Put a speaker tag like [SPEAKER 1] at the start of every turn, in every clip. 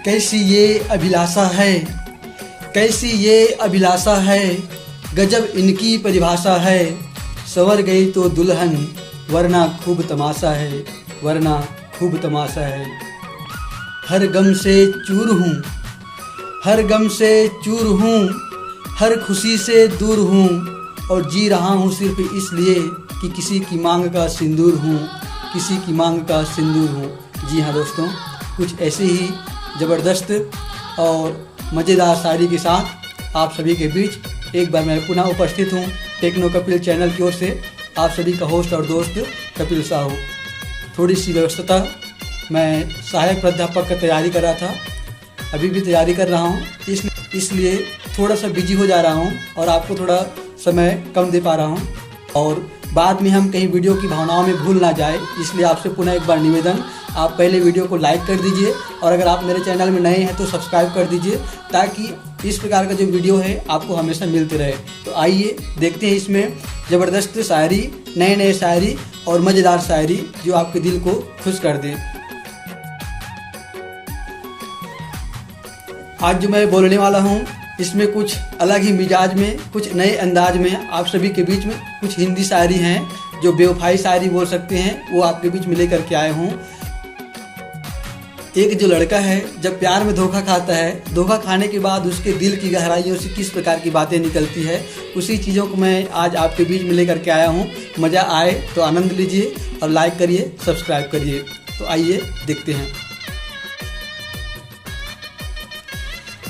[SPEAKER 1] कैसी ये अभिलाषा है, कैसी ये अभिलाषा है, गजब इनकी परिभाषा है। संवर गई तो दुल्हन वरना खूब तमाशा है, वरना खूब तमाशा है। हर गम से चूर हूँ, हर गम से चूर हूँ, हर खुशी से दूर हूँ, और जी रहा हूँ सिर्फ इसलिए कि किसी की मांग का सिंदूर हूँ, किसी की मांग का सिंदूर हूँ। जी हाँ दोस्तों, कुछ ऐसे ही ज़बरदस्त और मज़ेदार शायरी के साथ आप सभी के बीच एक बार मैं पुनः उपस्थित हूँ टेक्नो कपिल चैनल की ओर से। आप सभी का होस्ट और दोस्त कपिल साहू। थोड़ी सी व्यस्तता, मैं सहायक प्राध्यापक का तैयारी कर रहा था, अभी भी तैयारी कर रहा हूँ, इसलिए थोड़ा सा बिजी हो जा रहा हूँ और आपको थोड़ा समय कम दे पा रहा हूँ। और बाद में हम कहीं वीडियो की भावनाओं में भूल ना जाए, इसलिए आपसे पुनः एक बार निवेदन, आप पहले वीडियो को लाइक कर दीजिए और अगर आप मेरे चैनल में नए हैं तो सब्सक्राइब कर दीजिए, ताकि इस प्रकार का जो वीडियो है आपको हमेशा मिलते रहे। तो आइए देखते हैं इसमें ज़बरदस्त शायरी, नए नए शायरी और मज़ेदार शायरी जो आपके दिल को खुश कर दे। आज जो मैं बोलने वाला हूँ इसमें कुछ अलग ही मिजाज में, कुछ नए अंदाज में आप सभी के बीच में कुछ हिंदी शायरी हैं जो बेवफाई शायरी बोल सकते हैं, वो आपके बीच में लेकर के आए हूँ। एक जो लड़का है जब प्यार में धोखा खाता है, धोखा खाने के बाद उसके दिल की गहराइयों से किस प्रकार की बातें निकलती है, उसी चीज़ों को मैं आज आपके बीच में लेकर के आया हूँ। मज़ा आए तो आनंद लीजिए और लाइक करिए, सब्सक्राइब करिए। तो आइए देखते हैं।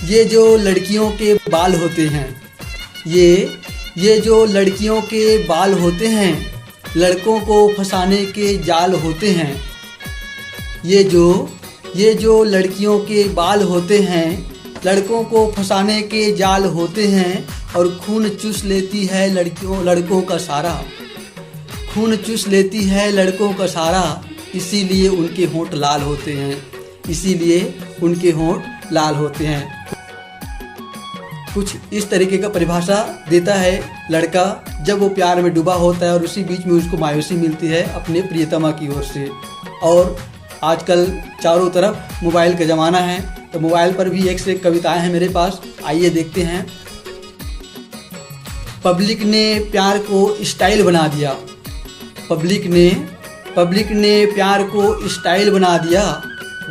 [SPEAKER 1] ये जो लड़कियों के बाल होते हैं, ये जो लड़कियों के बाल होते हैं, लड़कों को फंसाने के जाल होते हैं। ये जो लड़कियों के बाल होते हैं, लड़कों को फंसाने के जाल होते हैं, और खून चूस लेती है लड़कों का सारा, खून चूस लेती है लड़कों का सारा। इसीलिए उनके होंठ लाल होते हैं, इसीलिए उनके होंठ लाल होते हैं। कुछ इस तरीके का परिभाषा देता है लड़का जब वो प्यार में डूबा होता है और उसी बीच में उसको मायूसी मिलती है अपने प्रियतमा की ओर से। और आजकल चारों तरफ मोबाइल का ज़माना है, तो मोबाइल पर भी एक से एक कविताएं हैं मेरे पास, आइए देखते हैं। पब्लिक ने प्यार को स्टाइल बना दिया, पब्लिक ने प्यार को स्टाइल बना दिया।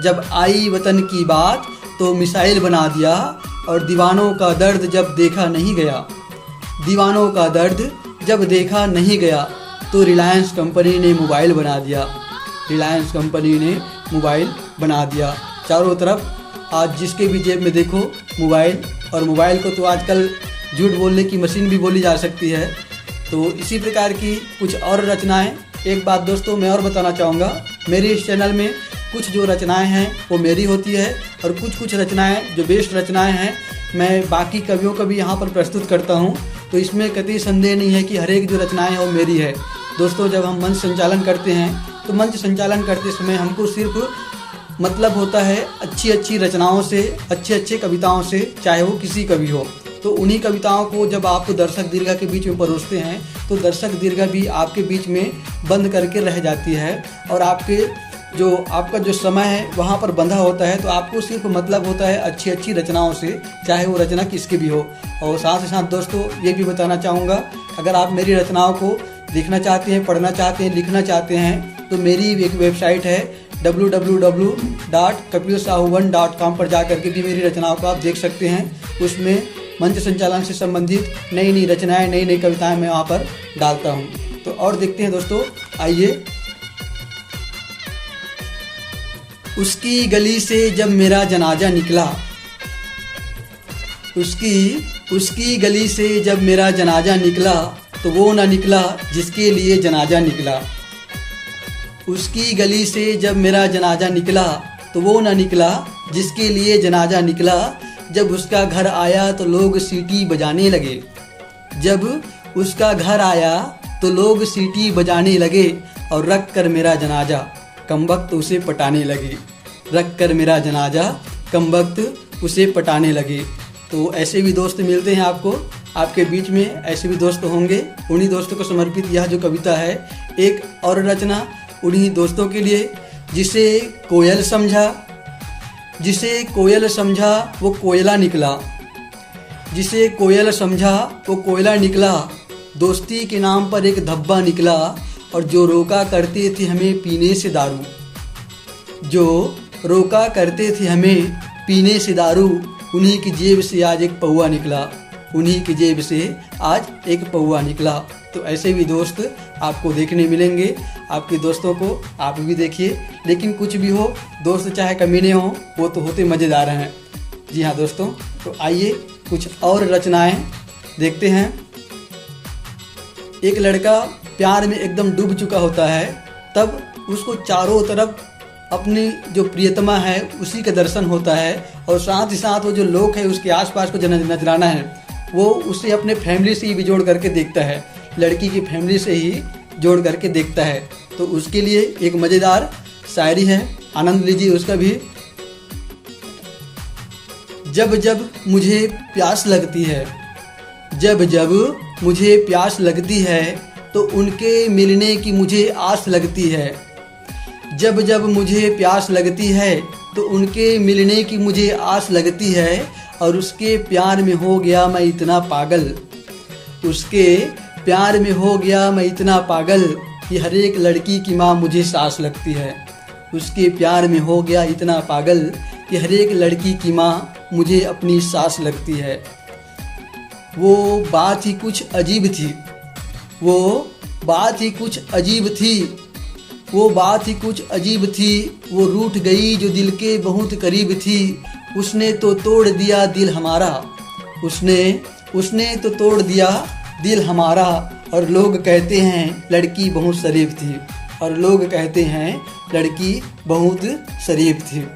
[SPEAKER 1] जब आई वतन की बात तो मिसाइल बना दिया, और दीवानों का दर्द जब देखा नहीं गया, दीवानों का दर्द जब देखा नहीं गया, तो रिलायंस कंपनी ने मोबाइल बना दिया, रिलायंस कंपनी ने मोबाइल बना दिया। चारों तरफ आज जिसके भी जेब में देखो मोबाइल, और मोबाइल को तो आजकल झूठ बोलने की मशीन भी बोली जा सकती है। तो इसी प्रकार की कुछ और रचनाएं। एक बात दोस्तों मैं और बताना चाहूँगा, मेरे इस चैनल में कुछ जो रचनाएं हैं वो मेरी होती है, और कुछ रचनाएं जो बेस्ट रचनाएं हैं मैं बाकी कवियों का भी यहाँ पर प्रस्तुत करता हूँ। तो इसमें कतई संदेह नहीं है कि हर एक जो रचनाएं हैं वो मेरी है। दोस्तों जब हम मंच संचालन करते हैं तो मंच संचालन करते समय हमको सिर्फ मतलब होता है अच्छी अच्छी रचनाओं से, अच्छे अच्छे कविताओं से, चाहे वो किसी का भी हो। तो उन्हीं कविताओं को जब आप दर्शक दीर्घा के बीच में परोसते हैं तो दर्शक दीर्घा भी आपके बीच में बंद करके रह जाती है, और आपका जो समय है वहाँ पर बंधा होता है। तो आपको सिर्फ मतलब होता है अच्छी अच्छी रचनाओं से, चाहे वो रचना किसकी भी हो। और साथ ही साथ दोस्तों ये भी बताना चाहूँगा, अगर आप मेरी रचनाओं को देखना चाहते हैं, पढ़ना चाहते हैं, लिखना चाहते हैं, तो मेरी एक वेबसाइट है www.kapilsahu1.com पर जा करके भी मेरी रचनाओं को आप देख सकते हैं। उसमें मंच संचालन से संबंधित नई नई रचनाएं, नई नई कविताएं मैं वहाँ पर डालता हूँ। तो और देखते हैं दोस्तों, आइए। उसकी गली से जब मेरा जनाजा निकला, उसकी गली से जब मेरा जनाजा निकला, तो वो ना निकला जिसके लिए जनाजा निकला। उसकी गली से जब मेरा जनाजा निकला, तो वो ना निकला जिसके लिए जनाजा निकला। जब उसका घर आया तो लोग सीटी बजाने लगे, जब उसका घर आया तो लोग सीटी बजाने लगे, और रख कर मेरा जनाजा कमबख्त उसे पटाने लगे, रख कर मेरा जनाजा कमबख्त उसे पटाने लगे। तो ऐसे भी दोस्त मिलते हैं आपको, आपके बीच में ऐसे भी दोस्त होंगे। उन्हीं दोस्तों को समर्पित यह जो कविता है। एक और रचना उन्हीं दोस्तों के लिए जिसे कोयल समझा, जिसे कोयल समझा वो कोयला निकला, जिसे कोयल समझा वो कोयला निकला। दोस्ती के नाम पर एक धब्बा निकला, और जो रोका करते थे हमें पीने से दारू, जो रोका करते थे हमें पीने से दारू, उन्हीं की जेब से आज एक पौआ निकला, उन्हीं की जेब से आज एक पौआ निकला। तो ऐसे भी दोस्त आपको देखने मिलेंगे, आपके दोस्तों को आप भी देखिए। लेकिन कुछ भी हो, दोस्त चाहे कमीने हों, वो तो होते मज़ेदार हैं। जी हाँ दोस्तों, तो आइए कुछ और रचनाएं देखते हैं। एक लड़का प्यार में एकदम डूब चुका होता है, तब उसको चारों तरफ अपनी जो प्रियतमा है उसी का दर्शन होता है, और साथ ही साथ वो जो लोग हैं उसके आसपास को नजराना है वो उसे अपने फैमिली से ही भी जोड़ करके देखता है, लड़की की फैमिली से ही जोड़ करके देखता है। तो उसके लिए एक मज़ेदार शायरी है, आनंद लीजिए उसका भी। जब जब मुझे प्यास लगती है, जब जब मुझे प्यास लगती है, तो उनके मिलने की मुझे आस लगती है। जब जब मुझे प्यास लगती है, तो उनके मिलने की मुझे आस लगती है, और उसके प्यार में हो गया मैं इतना पागल, उसके प्यार में हो गया मैं इतना पागल कि हर एक लड़की की माँ मुझे सास लगती है। उसके प्यार में हो गया इतना पागल कि हर एक लड़की की माँ मुझे अपनी सास लगती है। वो बात ही कुछ अजीब थी, वो बात ही कुछ अजीब थी, वो बात ही कुछ अजीब थी, वो रूठ गई जो दिल के बहुत करीब थी। उसने तो तोड़ दिया दिल हमारा, उसने तो तोड़ दिया दिल हमारा, और लोग कहते हैं लड़की बहुत शरीफ थी, और लोग कहते हैं लड़की बहुत शरीफ थी।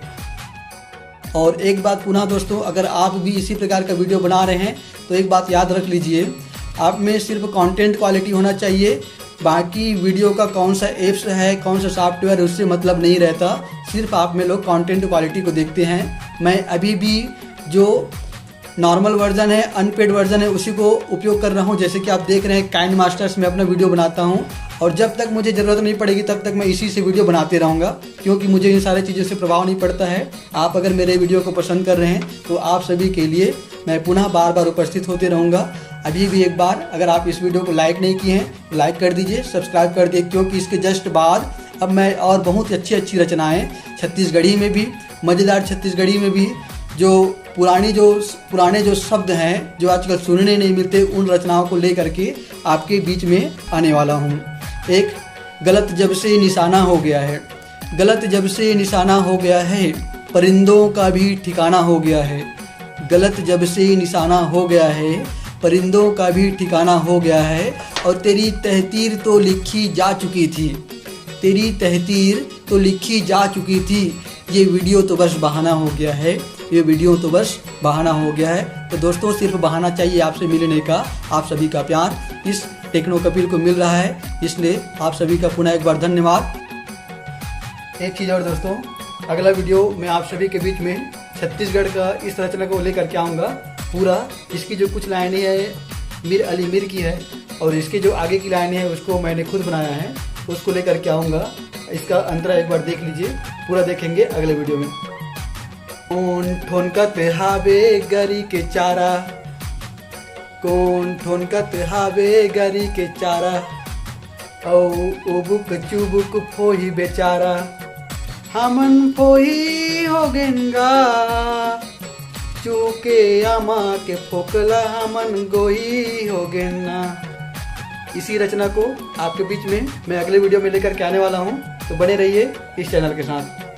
[SPEAKER 1] और एक बात पुनः दोस्तों, अगर आप भी इसी प्रकार का वीडियो बना रहे हैं तो एक बात याद रख लीजिए, आप में सिर्फ कंटेंट क्वालिटी होना चाहिए, बाकी वीडियो का कौन सा एप्स है, कौन सा सॉफ्टवेयर है, उससे मतलब नहीं रहता। सिर्फ आप में लोग कंटेंट क्वालिटी को देखते हैं। मैं अभी भी जो नॉर्मल वर्जन है, अनपेड वर्जन है, उसी को उपयोग कर रहा हूं। जैसे कि आप देख रहे हैं काइंड मास्टर्स में अपना वीडियो बनाता हूं, और जब तक मुझे ज़रूरत नहीं पड़ेगी तब तक मैं इसी से वीडियो बनाते रहूँगा, क्योंकि मुझे इन सारी चीज़ों से प्रभाव नहीं पड़ता है। आप अगर मेरे वीडियो को पसंद कर रहे हैं तो आप सभी के लिए मैं पुनः बार बार उपस्थित होते रहूँगा। अभी भी एक बार, अगर आप इस वीडियो को लाइक नहीं किए हैं तो लाइक कर दीजिए, सब्सक्राइब कर दीजिए, क्योंकि इसके जस्ट बाद अब मैं और बहुत अच्छी अच्छी रचनाएँ छत्तीसगढ़ी में भी, मज़ेदार छत्तीसगढ़ी में भी, जो पुराने जो शब्द हैं जो आजकल सुनने नहीं मिलते, उन रचनाओं को लेकर के आपके बीच में आने वाला हूँ। एक गलत जब से निशाना हो गया है, गलत जब से निशाना हो गया है, परिंदों का भी ठिकाना हो गया है। गलत जब से निशाना हो गया है, परिंदों का भी ठिकाना हो गया है, और तेरी तहतीर तो लिखी जा चुकी थी, तेरी तहतीर तो लिखी जा चुकी थी। ये वीडियो तो बस बहाना हो गया है, ये वीडियो तो बस बहाना हो गया है। तो दोस्तों, सिर्फ बहाना चाहिए आपसे मिलने का। आप सभी का प्यार इस टेक्नो कपिल को मिल रहा है, इसलिए आप सभी का पुनः एक बार धन्यवाद। एक चीज़ और दोस्तों, अगला वीडियो मैं आप सभी के बीच में छत्तीसगढ़ का इस रचना को लेकर के आऊँगा पूरा। इसकी जो कुछ लाइनें हैं मीर अली मीर की है, और इसके जो आगे की लाइनें हैं उसको मैंने खुद बनाया है, उसको लेकर के आऊँगा। इसका अंतरा एक बार देख लीजिए, पूरा देखेंगे अगले वीडियो में। कौन ठोनकत हावे गरी के चारा, कौन ठोनकत हावे गरी के चारा, औ उबुक चुबुक फोही बेचारा, हमन फोही हो गेंगा, चूके आमा के फोकला हमन गोही हो गेना। इसी रचना को आपके बीच में मैं अगले वीडियो में लेकर के आने वाला हूँ, तो बने रहिए इस चैनल के साथ।